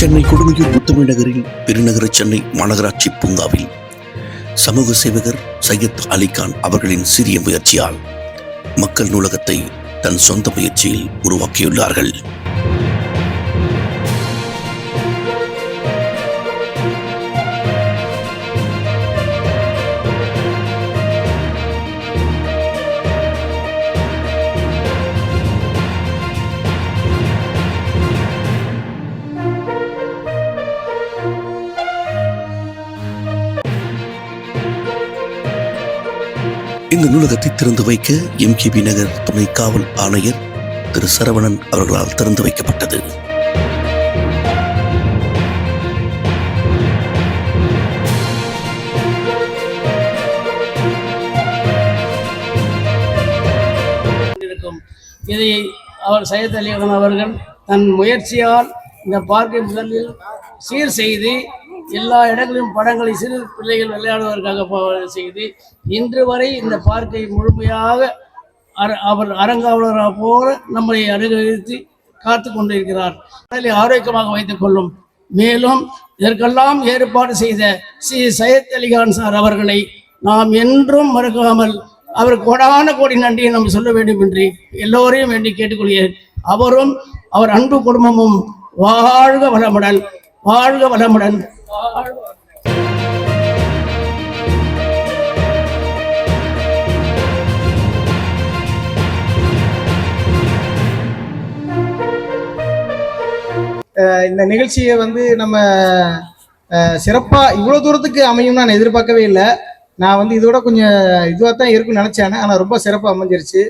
சென்னை கொடுமையூர் முத்தமிழ் நகரில் பெருநகர சென்னை மாநகராட்சி பூங்காவில் சமூக சேவகர் சையத் அலிகான் அவர்களின் சிறிய முயற்சியால் மக்கள் நூலகத்தை தன் சொந்த முயற்சியில் உருவாக்கியுள்ளார்கள். இந்த நூலகத்தை திறந்து வைக்க MKB நகர் துணை காவல் ஆணையர் திரு சரவணன் அவர்களால் திறந்து வைக்கப்பட்டது. இதை அவர் சையத் அலிகான் அவர்கள் தன் முயற்சியால் இந்த பார்க்கை முதலில் சீர் செய்து எல்லா இடங்களிலும் படங்களை சிறு பிள்ளைகள் விளையாடுவதற்காக செய்து இன்று வரை இந்த பார்க்கை முழுமையாக அவர் அரங்காவலராக போல நம்மை அனுகரித்து காத்து கொண்டிருக்கிறார். உடலை ஆரோக்கியமாக வைத்துக் கொள்ளும். மேலும் இதற்கெல்லாம் ஏற்பாடு செய்த ஸ்ரீ சையத் அலிகான் சார் அவர்களை நாம் என்றும் மறக்காமல் அவர் கோடான கோடி நன்றியை நாம் சொல்ல வேண்டும் என்று எல்லோரையும் வேண்டி கேட்டுக்கொள்கிறேன். அவரும் அவர் அன்பு குடும்பமும் வாழ்க வளமுடன், வாழ்க வளமுடன். இந்த நிகழ்ச்சியை நம்ம சிறப்பா இவ்வளவு தூரத்துக்கு அமையும் நான் எதிர்பார்க்கவே இல்லை. நான் இதோட கொஞ்சம் இதுவாக தான் இருக்குன்னு நினைச்சேன். ஆனால் ரொம்ப சிறப்பாக அமைஞ்சிருச்சு.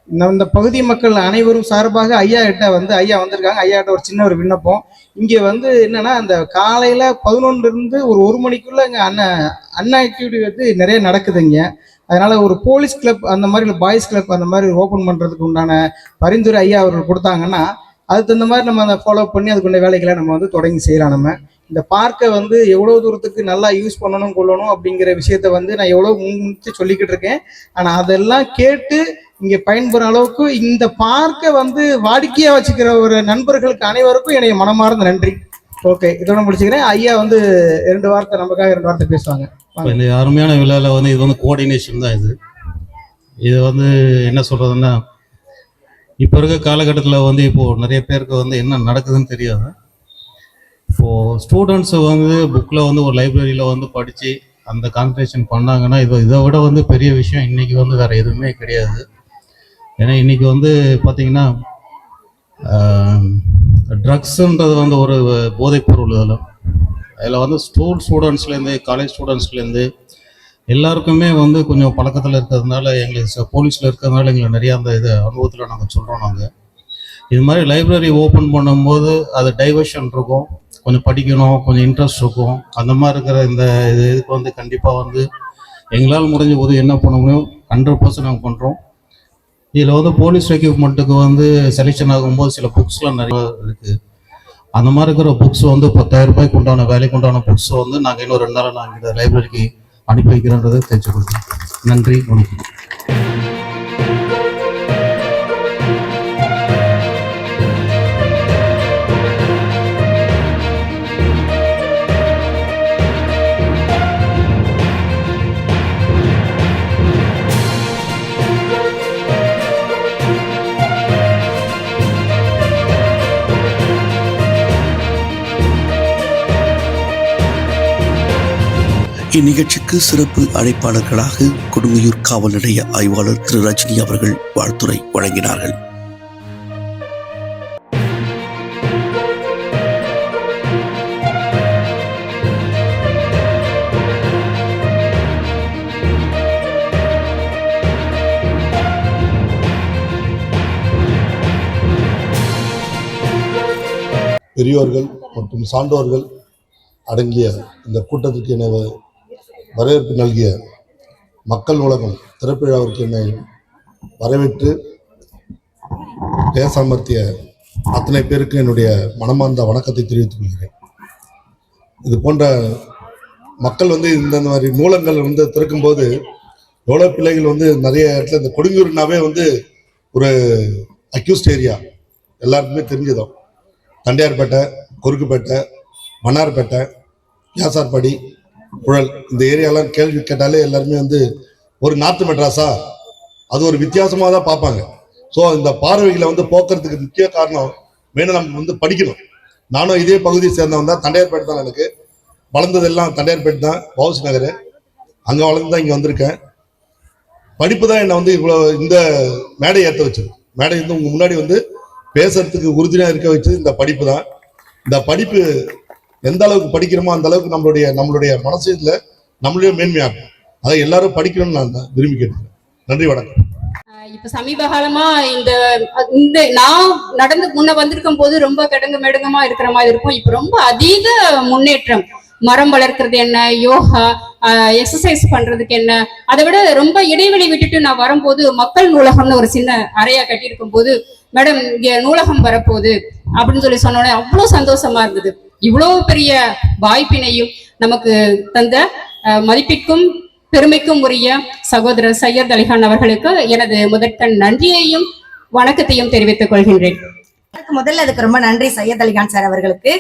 இந்த பகுதி மக்கள் அனைவரும் சார்பாக ஐயா கிட்ட ஐயா வந்திருக்காங்க. ஐயா கிட்ட ஒரு சின்ன ஒரு விண்ணப்பம். இங்கே என்னன்னா அந்த காலையில 11 இருந்து ஒரு மணிக்குள்ள இங்கே அண்ணா ஆக்டிவிட்டி நிறைய நடக்குதுங்க. அதனால ஒரு போலீஸ் கிளப் அந்த மாதிரி இல்லை பாய்ஸ் கிளப் அந்த மாதிரி ஓப்பன் பண்றதுக்கு உண்டான பரிந்துரை ஐயா அவர்கள் கொடுத்தாங்கன்னா அதுக்கு தகுந்த மாதிரி நம்ம அதை ஃபாலோ பண்ணி அதுக்குள்ள வேலைகளை நம்ம தொடங்கி செய்யலாம். நம்ம இந்த பார்க்கை எவ்வளோ தூரத்துக்கு நல்லா யூஸ் பண்ணணும் கொள்ளணும் அப்படிங்கிற விஷயத்த நான் எவ்வளோ முன்னிச்சு சொல்லிக்கிட்டு இருக்கேன். ஆனால் அதெல்லாம் கேட்டு இங்கே பயன்பெற அளவுக்கு இந்த பார்க்கை வாடிக்கையா வச்சுக்கிற ஒரு நண்பர்களுக்கு அனைவருக்கும் என்னுடைய மனமார்ந்த நன்றி. ஓகே, இதோட முடிச்சுக்கிறேன். ஐயா 2 வார்த்தை நமக்காக 2 வார்த்தை பேசுவாங்க. இந்த அருமையான விழாவில் இது கோஆர்டினேஷன் தான். இது என்ன சொல்றதுன்னா இப்போ இருக்க காலகட்டத்தில் இப்போது நிறைய பேருக்கு என்ன நடக்குதுன்னு தெரியாது. இப்போது ஸ்டூடெண்ட்ஸு புக்கில் ஒரு லைப்ரரியில் படித்து அந்த கான்சன்ட்ரேஷன் பண்ணாங்கன்னா இதை விட பெரிய விஷயம் இன்றைக்கி வேறு எதுவுமே கிடையாது. ஏன்னா இன்றைக்கி பார்த்திங்கன்னா ட்ரக்ஸுன்றது ஒரு போதைப்பொருள். அதில் ஸ்டூடெண்ட்ஸ்லேருந்து காலேஜ் ஸ்டூடெண்ட்ஸ்லேருந்து எல்லாருக்குமே கொஞ்சம் பழக்கத்தில் இருக்கிறதுனால எங்களுக்கு போலீஸில் இருக்கிறதுனால எங்களுக்கு நிறையா அந்த அனுபவத்தில் நாங்கள் சொல்கிறோம். நாங்கள் இது மாதிரி லைப்ரரி ஓப்பன் பண்ணும்போது அது டைவர்ஷன் இருக்கும், கொஞ்சம் படிக்கணும், கொஞ்சம் இன்ட்ரெஸ்ட் இருக்கும். அந்த மாதிரி இருக்கிற இந்த இதுக்கு கண்டிப்பாக எங்களால் முடிஞ்ச உதவி என்ன பண்ண முடியும் 100% நாங்கள் பண்ணுறோம். இதில் போலீஸ் எக்யூப்மெண்ட்டுக்கு செலெக்ஷன் ஆகும்போது சில புக்ஸ்லாம் நிறைய இருக்குது. அந்த மாதிரி இருக்கிற புக்ஸ் 10,000 ரூபாய்க்கு உண்டான வேலைக்கு உண்டான புக்ஸ் நாங்கள் இன்னும் 2 நாள் நாங்கள் இந்த லைப்ரரிக்கு அனுப்பி வைக்கிறோன்றதை தெரிஞ்சு கொடுத்தோம். நன்றி, வணக்கம். இந்நிகழ்ச்சிக்கு சிறப்பு அழைப்பாளர்களாக கொடுமையூர் காவல் நிலைய ஆய்வாளர் திரு ரஜினி அவர்கள் வாழ்த்துரை வழங்கினார்கள். பெரியோர்கள் மற்றும் சான்றோர்கள் அடங்கிய இந்த கூட்டத்திற்கு என வரவேற்பு நல்கிய மக்கள் நூலகம் திறப்பு விழாவிற்கு என்னை வரவேற்று பேச அமர்த்திய அத்தனை பேருக்கு என்னுடைய மனமார்ந்த வணக்கத்தை தெரிவித்துக் கொள்கிறேன். இது போன்ற மக்கள் இந்த மாதிரி நூலகங்கள் திறக்கும்போது எவ்வளோ பிள்ளைகள் நிறைய இடத்துல இந்த கொடுங்கூர்னாவே ஒரு அக்யூஸ்ட் ஏரியா எல்லாருக்குமே தெரிஞ்சதும். தண்டையார்பேட்டை, கொருக்குப்பேட்டை, மன்னார்பேட்டை, வியாசார்பாடி, புழல் இந்த ஏரியாலாம் கேள்வி கேட்டாலே எல்லாருமே வந்து ஒரு நார்த்து மெட்ராஸா, அது ஒரு வித்தியாசமாக தான் பார்ப்பாங்க. ஸோ இந்த பார்வைகளை வந்து போக்குறதுக்கு முக்கிய காரணம் மெயினாக நம்ம வந்து படிக்கணும். நானும் இதே பகுதியை சேர்ந்தவன் தான். தண்டையார்பேட்டை தான் எனக்கு வளர்ந்ததெல்லாம். தண்டையார்பேட்டை தான், வவுசி நகர், அங்கே வளர்ந்து தான் இங்கே வந்திருக்கேன். படிப்பு தான் என்னை வந்து இவ்வளோ இந்த மேடை ஏற்ற வச்சது. மேடை வந்து உங்கள் முன்னாடி வந்து பேசுறதுக்கு உறுதியாக இருக்க வச்சது இந்த படிப்பு தான். இந்த படிப்பு எந்த அளவுக்கு படிக்கிறோமோ அந்த அளவுக்கு நம்மளுடைய மனசு இதில் நம்மளுடைய மேன்மையாகும். அதை எல்லாரும் படிக்கணும்னு நான் விரும்பி கேட்டுக்கிறேன். நன்றி, வணக்கம். இப்ப சமீப காலமா இந்த இந்த நான் நடந்து முன்ன வந்திருக்கும் போது ரொம்ப கிடங்கு மெடுங்கமா இருக்கிற மாதிரி இருக்கும். இப்ப ரொம்ப அதீத முன்னேற்றம். மரம் வளர்க்கறது என்ன, யோகா, எக்ஸசைஸ் பண்றதுக்கு என்ன, அதை விட ரொம்ப இடைவெளி விட்டுட்டு நான் வரும்போது மக்கள் நூலகம்னு ஒரு சின்ன அறையா கட்டியிருக்கும் போது, மேடம் இங்க நூலகம் வரப்போகுது அப்படின்னு சொல்லி சொன்னோடனே அவ்வளவு சந்தோஷமா இருந்தது. இவ்வளவு பெரிய வாய்ப்பினையும் நமக்கு தந்த மதிப்பிற்கும் பெருமைக்கும் உரிய சகோதரர் சையத் அலிகான் அவர்களுக்கு எனது முதற்கண் நன்றியையும் வணக்கத்தையும் தெரிவித்துக் கொள்கின்றேன். முதல்ல அதுக்கு ரொம்ப நன்றி சையத் அலிகான் சார் அவர்களுக்கு.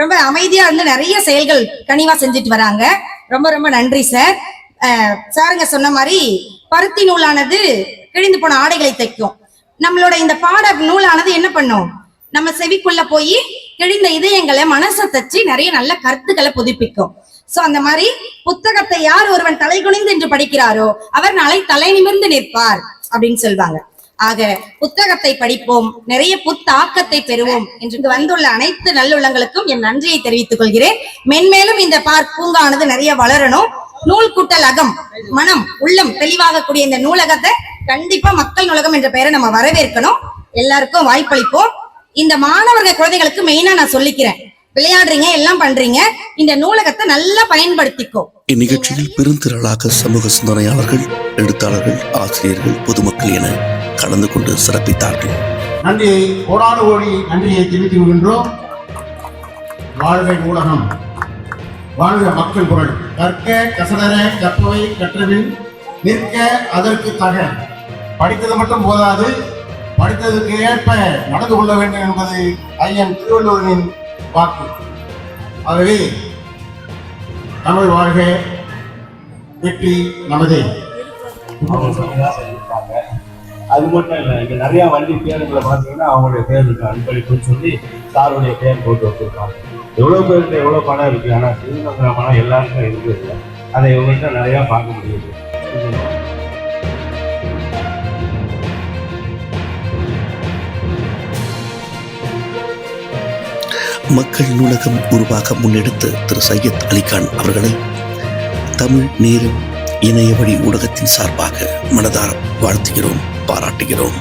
ரொம்ப அமைதியா இருந்து நிறைய செயல்கள் கனிவா செஞ்சுட்டு வராங்க. ரொம்ப ரொம்ப நன்றி சார். சாருங்க சொன்ன மாதிரி பருத்தி நூலானது கிழிந்து போன ஆடைகளை தைக்கும். நம்மளோட இந்த பாட நூலானது என்ன பண்ணும், நம்ம செவிக்குள்ள போய் கிழிந்த இதயங்களை மனசை தச்சு நிறைய நல்ல கருத்துக்களை புதுப்பிக்கும். சோ அந்த மாதிரி புத்தகத்தை யார் ஒருவன் தலை குனிந்து என்று படிக்கிறாரோ அவர் நாளை தலை நிமிர்ந்து நிற்பார் அப்படின்னு சொல்வாங்க. ஆக புத்தகத்தை படிப்போம், நிறைய புத்தாக்கத்தை பெறுவோம் என்று வந்துள்ள அனைத்து நல்லுள்ளங்களுக்கும் என் நன்றியை தெரிவித்துக் கொள்கிறேன். மென்மேலும் இந்த பூங்கானது நிறைய வளரணும். நூல் கூட்டல் அகம், மனம், உள்ளம் தெளிவாக கூடிய இந்த நூலகத்தை கண்டிப்பா மக்கள் நூலகம் என்ற பெயரை நம்ம வரவேற்கணும். எல்லாருக்கும் வாய்ப்பளிப்போம். இந்த மாணவர்கள் குழந்தைகளுக்கு மெயினா நான் சொல்லிக்கிறேன், விளையாடுறீங்க, எல்லாம் பண்றீங்க, இந்த நூலகத்தை நல்லா பயன்படுத்திக்கோ. இந்நிகழ்ச்சியில் பெருந்திரளாக சமூக சிந்தனையாளர்கள், எழுத்தாளர்கள், ஆசிரியர்கள், பொதுமக்கள் என கலந்து கொண்டு சிறப்பித்தார்கள். நன்றியை கோடானு கோடி நன்றியை தெரிவித்துக் கொள்கின்றோம். வாழ்க நூலகம், வாழ்க மக்கள் குரல். கற்க கசடர கற்பவை கற்றபின் நிற்க அதற்கு தக. படித்தது மட்டும் போதாது, படித்ததுக்கு ஏற்ப நடந்து கொள்ள வேண்டும் என்பது ஐயன் திருவள்ளுவரின் வாக்கு. ஆகவே தமிழ் வாழ்க, வெற்றி நமதே. அது மட்டும் இல்லை, இங்கே நிறையா வண்டி பேருங்களை பார்த்தீங்கன்னா அவங்களுடைய பேருக்கு அன்பளிப்புன்னு சொல்லி சாருடைய பேர் போட்டு வச்சுருக்காங்க. எவ்வளோ பேருக்கு எவ்வளோ பணம் இருக்குது, ஆனால் திருநங்கிற பணம் எல்லாருக்கும் இருக்குது. அதை இவங்கள்ட்ட நிறையா பார்க்க முடியுது. மக்கள் நூலகம் உருவாக முன்னெடுத்த திரு சையத் அலிகான் அவர்களை தமிழ் நேரம் இணைய வழி ஊடகத்தின் சார்பாக மனதார வாழ்த்துகிறோம், பாராட்டுகிறோம்.